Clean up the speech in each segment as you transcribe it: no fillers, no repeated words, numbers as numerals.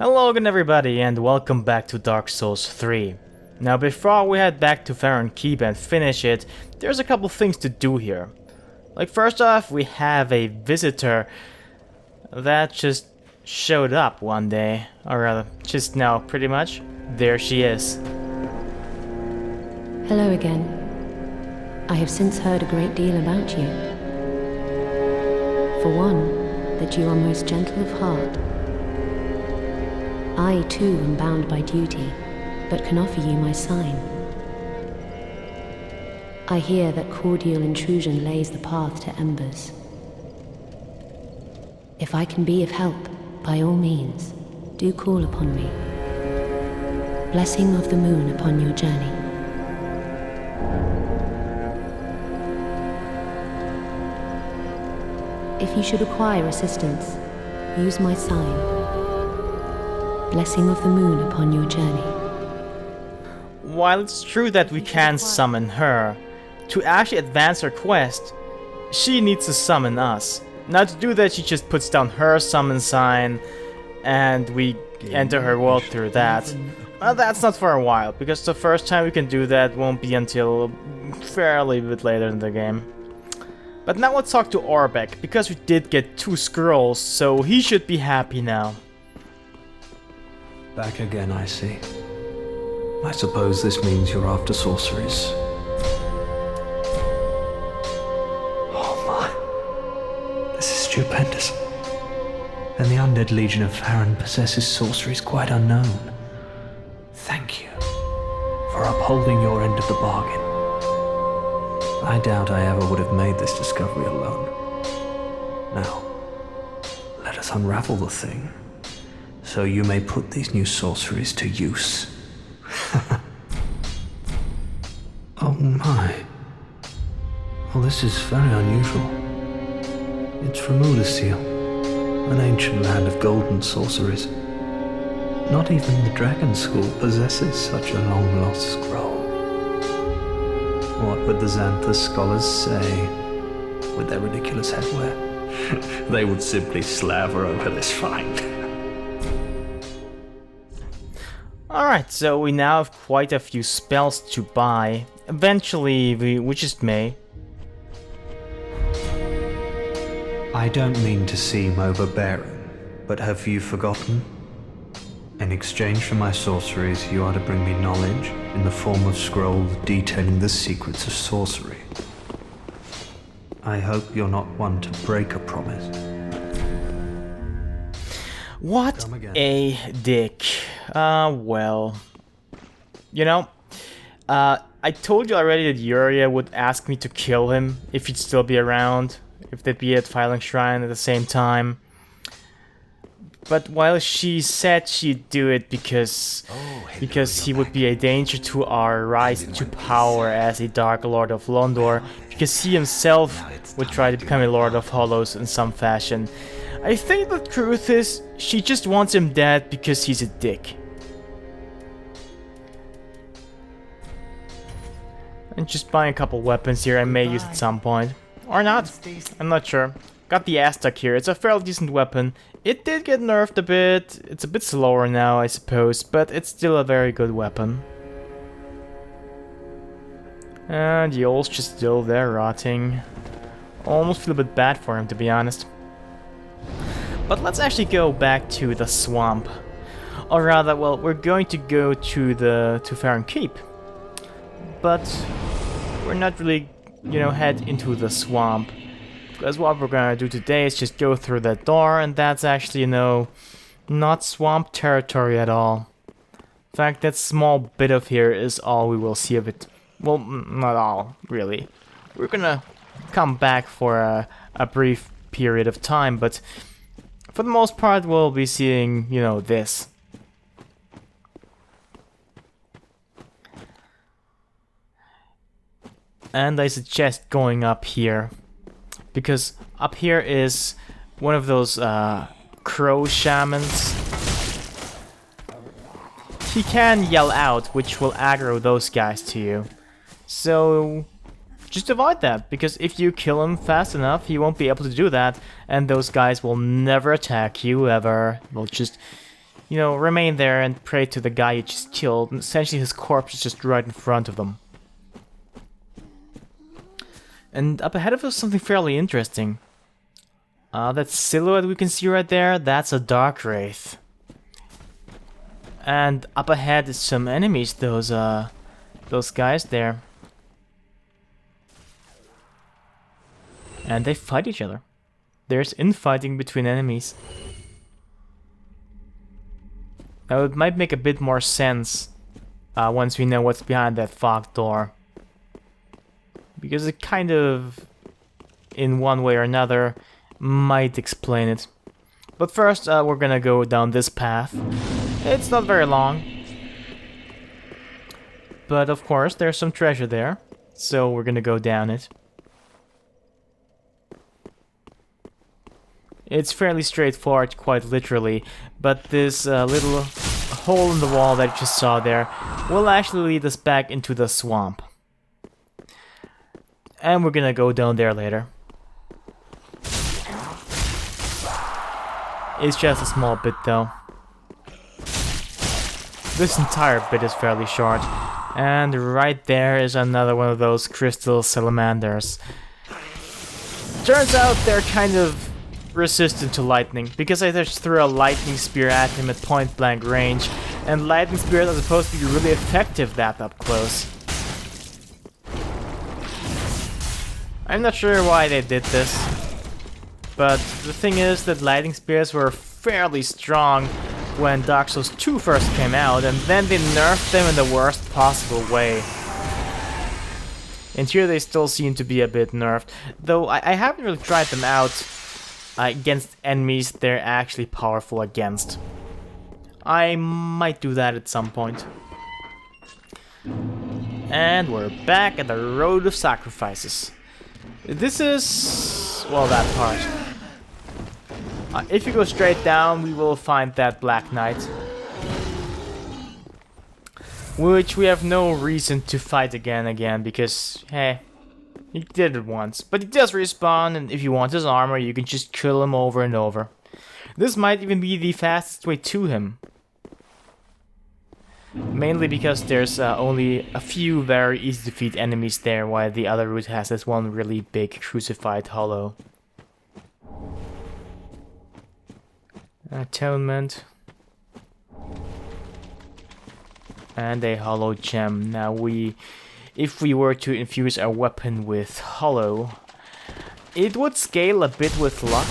Hello again everybody and welcome back to Dark Souls 3. Now before we head back to Farron Keep and finish it, there's a couple things to do here. Like first off, we have a visitor that just showed up one day, or rather, just now pretty much. There she is. Hello again. I have since heard a great deal about you. For one, that you are most gentle of heart. I too am bound by duty, but can offer you my sign. I hear that cordial intrusion lays the path to embers. If I can be of help, by all means, do call upon me. Blessing of the moon upon your journey. If you should require assistance, use my sign. Blessing of the moon upon your journey. While it's true that we can summon her, to actually advance her quest, she needs to summon us. Now to do that, she just puts down her summon sign, and we enter her world through that. Well, that's not for a while, because the first time we can do that won't be until fairly bit later in the game. But now let's talk to Orbeck, because we did get 2 scrolls, so he should be happy now. Back again, I see. I suppose this means you're after sorceries. Oh my. This is stupendous. And the undead legion of Farron possesses sorceries quite unknown. Thank you for upholding your end of the bargain. I doubt I ever would have made this discovery alone. Now, let us unravel the thing, so you may put these new sorceries to use. Oh my. Well, this is very unusual. It's from Udasil, an ancient land of golden sorceries. Not even the Dragon School possesses such a long-lost scroll. What would the Xanthus scholars say with their ridiculous headwear? They would simply slaver over this find. Alright, so we now have quite a few spells to buy. Eventually, we just may. I don't mean to seem overbearing, but have you forgotten? In exchange for my sorceries, you are to bring me knowledge in the form of scrolls detailing the secrets of sorcery. I hope you're not one to break a promise. What a dick. Well. You know, I told you already that Yuria would ask me to kill him if he'd still be around, if they'd be at Filing Shrine at the same time. But while she said she'd do it because he would be a danger to our rise to power as a Dark Lord of Londor, because he himself would try to become a Lord of Hollows in some fashion, I think the truth is, she just wants him dead because he's a dick. And just buying a couple weapons here I may use at some point. Or not, I'm not sure. Got the Aztec here, it's a fairly decent weapon. It did get nerfed a bit, it's a bit slower now I suppose, but it's still a very good weapon. And Yoel's just still there rotting. Almost feel a bit bad for him, to be honest. But let's actually go back to the swamp. Or rather, well, we're going to go to Farron Keep. But we're not really, head into the swamp. Because what we're gonna do today is just go through that door, and that's actually, not swamp territory at all. In fact, that small bit of here is all we will see of it. Well, not all, really. We're gonna come back for a brief period of time, but for the most part we'll be seeing, this. And I suggest going up here, because up here is one of those crow shamans. He can yell out, which will aggro those guys to you. So just avoid that, because if you kill him fast enough, he won't be able to do that, and those guys will never attack you ever. They'll just you know, remain there and pray to the guy you just killed, and essentially his corpse is just right in front of them. And up ahead of us something fairly interesting. That silhouette we can see right there, that's a Dark Wraith. And up ahead is some enemies, those guys there. And they fight each other. There's infighting between enemies. Now it might make a bit more sense once we know what's behind that fog door. Because it kind of, in one way or another, might explain it. But first, we're gonna go down this path. It's not very long. But of course, there's some treasure there. So we're gonna go down it. It's fairly straightforward, quite literally. But this little hole in the wall that you just saw there will actually lead us back into the swamp. And we're gonna go down there later. It's just a small bit though. This entire bit is fairly short. And right there is another one of those crystal salamanders. Turns out they're kind of resistant to lightning, because I just threw a lightning spear at him at point blank range, and lightning spears are supposed to be really effective that up close. I'm not sure why they did this, but the thing is that lightning spears were fairly strong when Dark Souls 2 first came out, and then they nerfed them in the worst possible way. And here they still seem to be a bit nerfed, though I haven't really tried them out against enemies they're actually powerful against. I might do that at some point. And we're back at the Road of Sacrifices. This is, well, that part. If you go straight down, we will find that Black Knight, which we have no reason to fight again, because, hey, he did it once. But he does respawn, and if you want his armor, you can just kill him over and over. This might even be the fastest way to him. Mainly because there's only a few very easy to defeat enemies there, while the other route has this one really big crucified hollow. Atonement. And a hollow gem. Now if we were to infuse our weapon with hollow, it would scale a bit with luck.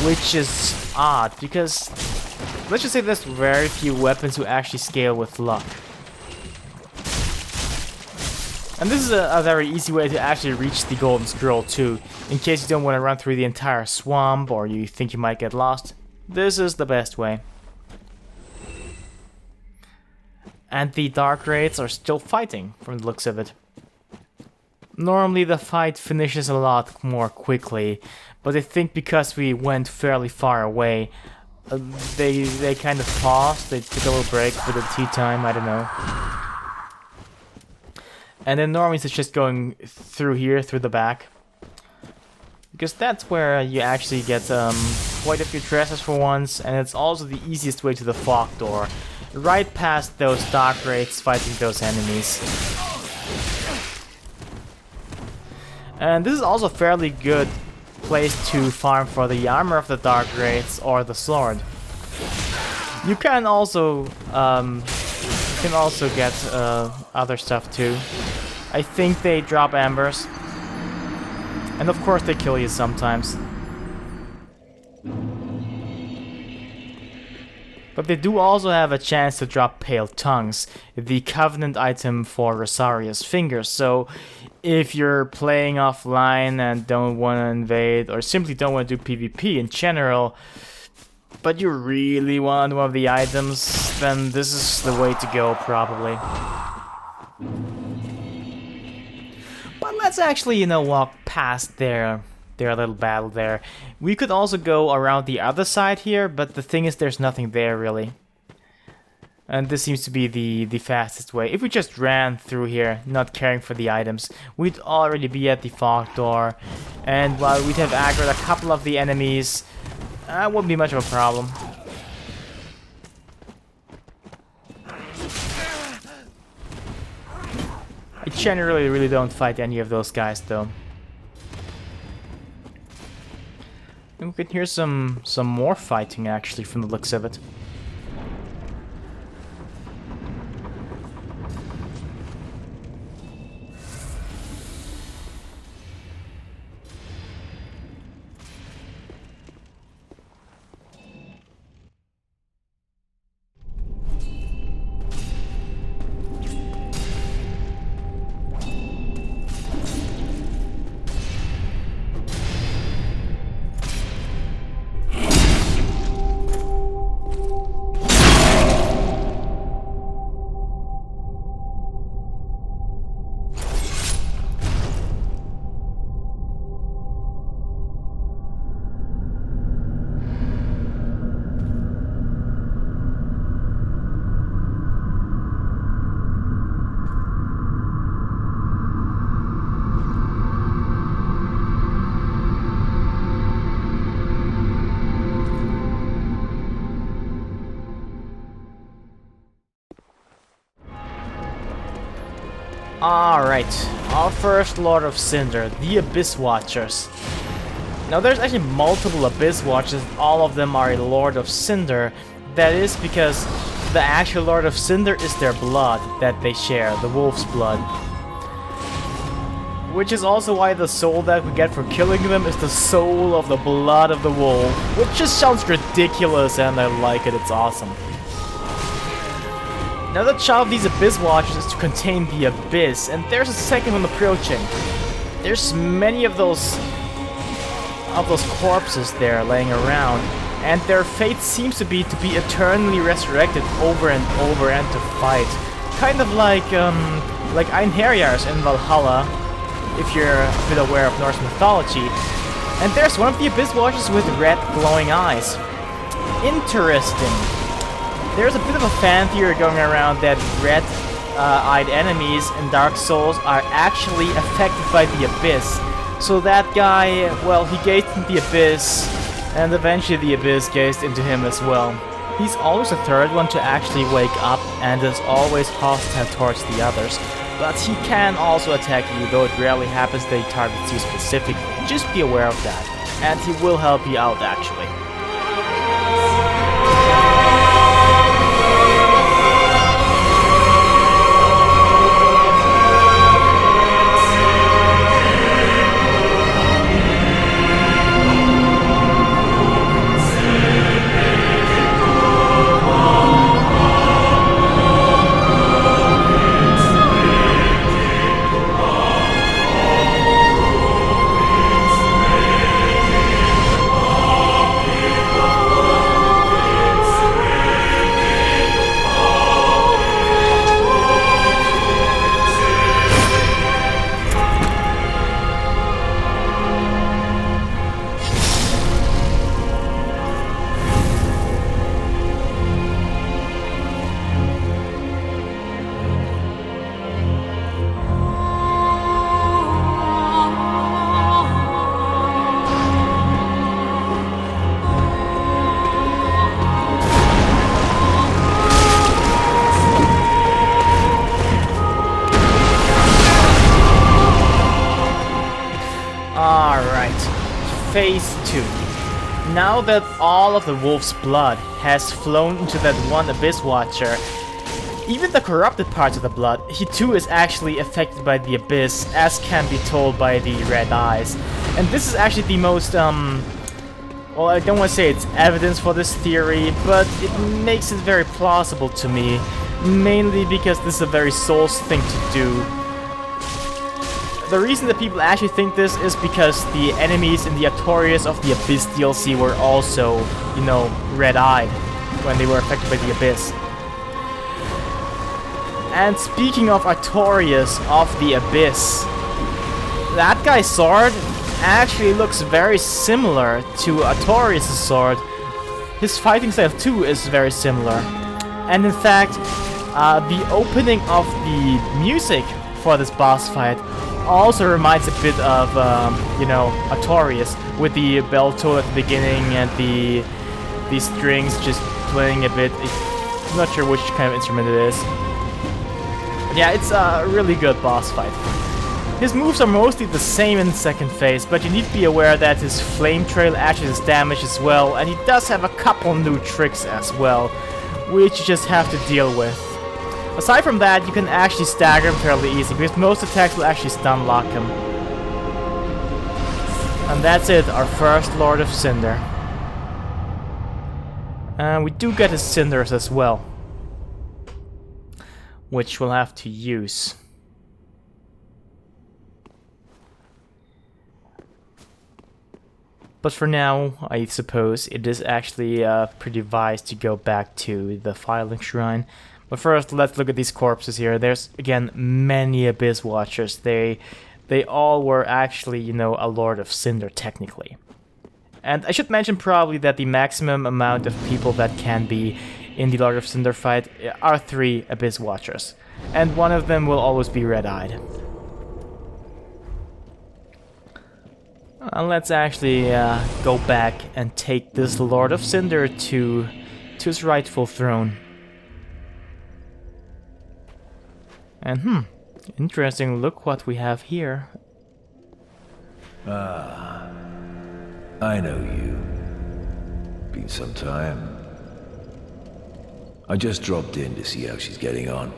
Which is odd, because let's just say there's very few weapons who actually scale with luck. And this is a very easy way to actually reach the Golden Scroll too. In case you don't want to run through the entire swamp or you think you might get lost, this is the best way. And the Dark Wraiths are still fighting, from the looks of it. Normally the fight finishes a lot more quickly, but I think because we went fairly far away, they kind of paused, they took a little break for the tea time, I don't know. And then normally it's just going through here, through the back. Because that's where you actually get quite a few treasures for once, and it's also the easiest way to the fog door. Right past those Dark Wraiths fighting those enemies. And this is also a fairly good place to farm for the armor of the Dark Wraiths or the sword. You can also get other stuff too. I think they drop ambers. And of course they kill you sometimes. But they do also have a chance to drop Pale Tongues, the Covenant item for Rosaria's fingers. So if you're playing offline and don't want to invade, or simply don't want to do PvP in general, but you really want one of the items, then this is the way to go, probably. But let's actually, walk past their little battle there. We could also go around the other side here, but the thing is there's nothing there really. And this seems to be the fastest way. If we just ran through here, not caring for the items, we'd already be at the fog door. And while we'd have aggroed a couple of the enemies, wouldn't be much of a problem. I generally really don't fight any of those guys though. And we can hear some more fighting actually from the looks of it. Alright, our first Lord of Cinder, the Abyss Watchers. Now there's actually multiple Abyss Watchers, all of them are a Lord of Cinder. That is because the actual Lord of Cinder is their blood that they share, the wolf's blood. Which is also why the soul that we get for killing them is the soul of the blood of the wolf. Which just sounds ridiculous and I like it, it's awesome. Now the job of these Abyss Watchers is to contain the Abyss, and there's a second one approaching. There's many of those corpses there laying around, and their fate seems to be eternally resurrected over and over and to fight. Kind of like Einherjars in Valhalla, if you're a bit aware of Norse mythology. And there's one of the Abyss Watchers with red glowing eyes. Interesting. There's a bit of a fan theory going around that red-eyed enemies in Dark Souls are actually affected by the Abyss. So that guy, well, he gazed into the Abyss, and eventually the Abyss gazed into him as well. He's always the third one to actually wake up, and is always hostile towards the others. But he can also attack you, though it rarely happens that he targets you specifically. Just be aware of that. And he will help you out, actually. Phase 2. Now that all of the wolf's blood has flown into that one Abyss Watcher, even the corrupted parts of the blood, he too is actually affected by the Abyss, as can be told by the red eyes. And this is actually the most, well, I don't want to say it's evidence for this theory, but it makes it very plausible to me, mainly because this is a very Souls thing to do. The reason that people actually think this is because the enemies in the Artorias of the Abyss DLC were also, you know, red-eyed when they were affected by the Abyss. And speaking of Artorias of the Abyss, that guy's sword actually looks very similar to Artorias' sword. His fighting style too is very similar. And in fact, the opening of the music for this boss fight also reminds a bit of, you know, Artorias, with the bell toll at the beginning and the strings just playing a bit. I'm not sure which kind of instrument it is. Yeah, it's a really good boss fight. His moves are mostly the same in second phase, but you need to be aware that his Flame Trail actually does damage as well, and he does have a couple new tricks as well, which you just have to deal with. Aside from that, you can actually stagger him fairly easy, because most attacks will actually stun lock him. And that's it, our first Lord of Cinder. And we do get his Cinders as well, which we'll have to use. But for now, I suppose it is actually pretty wise to go back to the Filing Shrine. But first, let's look at these corpses here. There's, again, many Abyss Watchers. They all were actually, you know, a Lord of Cinder, technically. And I should mention probably that the maximum amount of people that can be in the Lord of Cinder fight are 3 Abyss Watchers. And one of them will always be red-eyed. Let's actually go back and take this Lord of Cinder to his rightful throne. And interesting, look what we have here. Ah, I know you. Been some time. I just dropped in to see how she's getting on.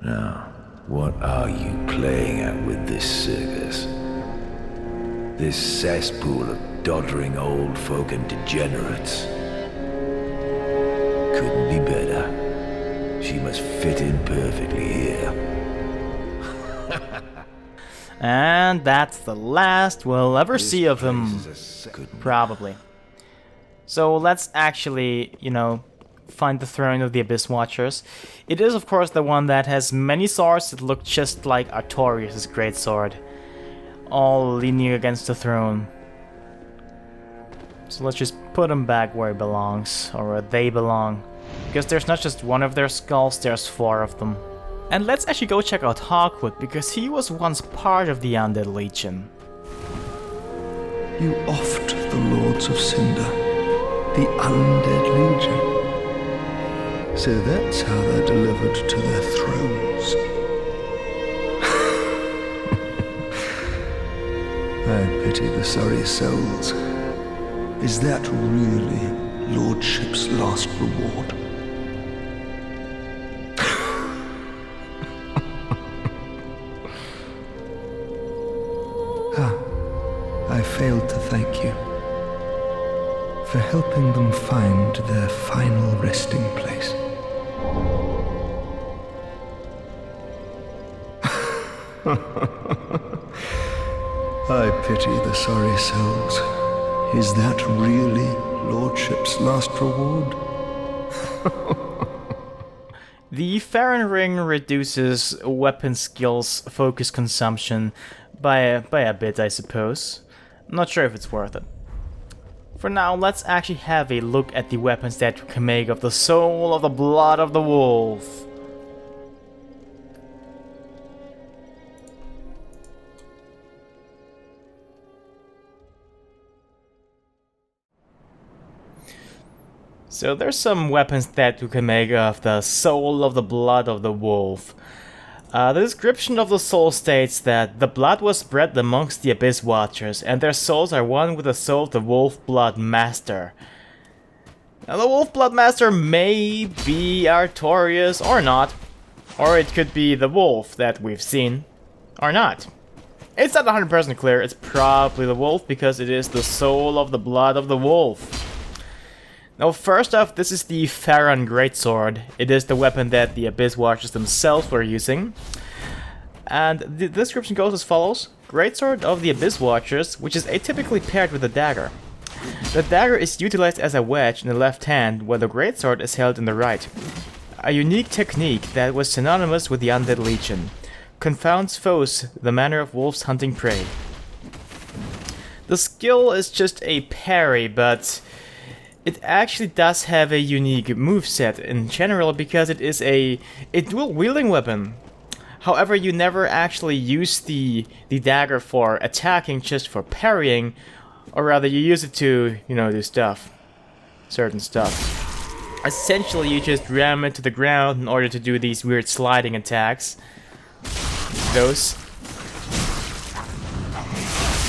Now, what are you playing at with this circus? This cesspool of doddering old folk and degenerates. Couldn't be better. She must fit in perfectly here. And that's the last we'll ever see of him. Probably. So let's actually, you know, find the throne of the Abyss Watchers. It is, of course, the one that has many swords that look just like Artorias' great sword, all leaning against the throne. So let's just put him back where he belongs, or where they belong. Because there's not just one of their skulls, there's 4 of them. And let's actually go check out Hawkwood, because he was once part of the Undead Legion. You oft the Lords of Cinder, the Undead Legion. So that's how they're delivered to their thrones. I pity the sorry souls. Is that really Lordship's last reward? I failed to thank you for helping them find their final resting place. I pity the sorry souls. Is that really Lordship's last reward? The Farron Ring reduces weapon skills focus consumption by a bit, I suppose. I'm not sure if it's worth it. For now, let's actually have a look at the weapons that we can make of the soul of the blood of the wolf. So there's some weapons that you can make of the soul of the blood of the wolf. The description of the soul states that the blood was bred amongst the Abyss Watchers, and their souls are one with the soul of the Wolf Blood Master. Now the Wolf Blood Master may be Artorias or not, or it could be the wolf that we've seen, or not. It's not 100% clear, it's probably the wolf because it is the soul of the blood of the wolf. Now first off, this is the Farron Greatsword. It is the weapon that the Abyss Watchers themselves were using. And the description goes as follows. Greatsword of the Abyss Watchers, which is atypically paired with a dagger. The dagger is utilized as a wedge in the left hand, while the greatsword is held in the right. A unique technique that was synonymous with the Undead Legion. Confounds foes, the manner of wolves hunting prey. The skill is just a parry, but it actually does have a unique moveset in general because it is a dual wielding weapon. However, you never actually use the dagger for attacking, just for parrying, or rather you use it to, you know, do stuff. Certain stuff. Essentially, you just ram it to the ground in order to do these weird sliding attacks.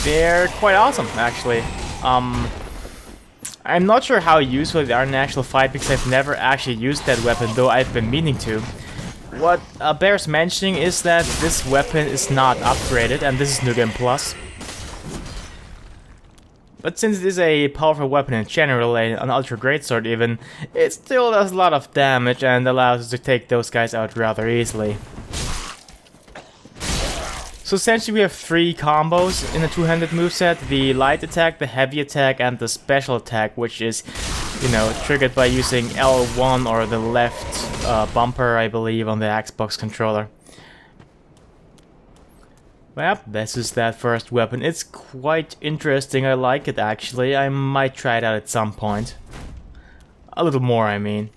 They're quite awesome, actually. I'm not sure how useful they are in an actual fight because I've never actually used that weapon, though I've been meaning to. What bears mentioning is that this weapon is not upgraded, and this is New Game Plus. But since it is a powerful weapon in general, an Ultra Greatsword even, it still does a lot of damage and allows us to take those guys out rather easily. So essentially we have 3 combos in a two-handed moveset: the light attack, the heavy attack, and the special attack, which is, you know, triggered by using L1 or the left bumper, I believe, on the Xbox controller. Well, this is that first weapon. It's quite interesting, I like it actually. I might try it out at some point. A little more, I mean.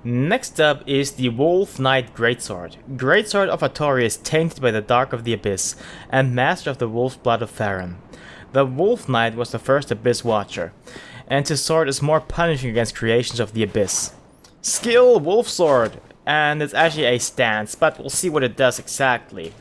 Next up is the Wolf Knight Greatsword. Greatsword of Artorias tainted by the Dark of the Abyss, and master of the Wolf's Blood of Farron. The Wolf Knight was the first Abyss Watcher, and his sword is more punishing against creations of the Abyss. Skill Wolf Sword, and it's actually a stance, but we'll see what it does exactly.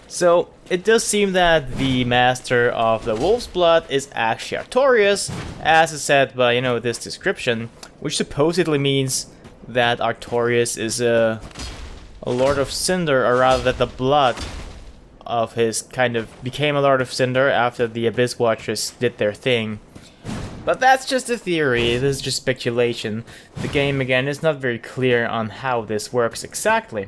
So, it does seem that the master of the Wolf's Blood is actually Artorias, as is said by, you know, this description, which supposedly means that Artorias is a Lord of Cinder, or rather that the blood of his kind of became a Lord of Cinder after the Abyss Watchers did their thing. But that's just a theory, this is just speculation. The game, again, is not very clear on how this works exactly.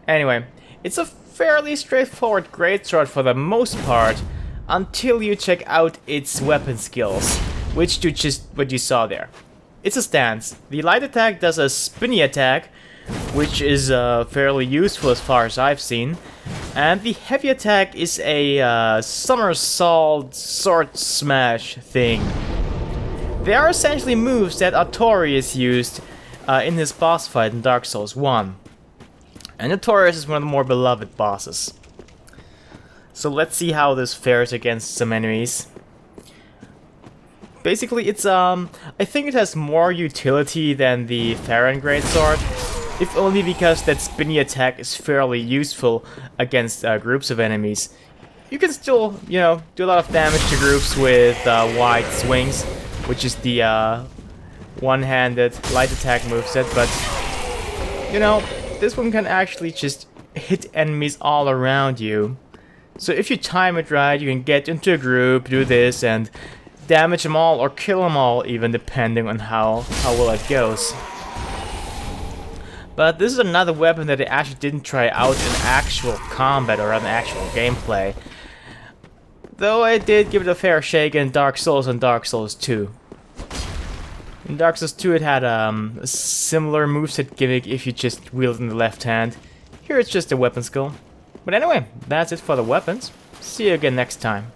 Anyway, it's a fairly straightforward greatsword for the most part, until you check out its weapon skills, which do just what you saw there. It's a stance. The light attack does a spinny attack, which is fairly useful as far as I've seen. And the heavy attack is a somersault sword smash thing. They are essentially moves that Artorias used in his boss fight in Dark Souls 1. And Artorias is one of the more beloved bosses. So let's see how this fares against some enemies. Basically, it's I think it has more utility than the Farron Greatsword, if only because that spinny attack is fairly useful against groups of enemies. You can still, you know, do a lot of damage to groups with wide swings, which is the one-handed light attack moveset, but, you know, this one can actually just hit enemies all around you. So if you time it right, you can get into a group, do this, and damage them all, or kill them all, even depending on how well it goes. But this is another weapon that I actually didn't try out in actual combat or in actual gameplay. Though I did give it a fair shake in Dark Souls and Dark Souls 2. In Dark Souls 2 it had a similar moveset gimmick if you just wield in the left hand. Here it's just a weapon skill. But anyway, that's it for the weapons. See you again next time.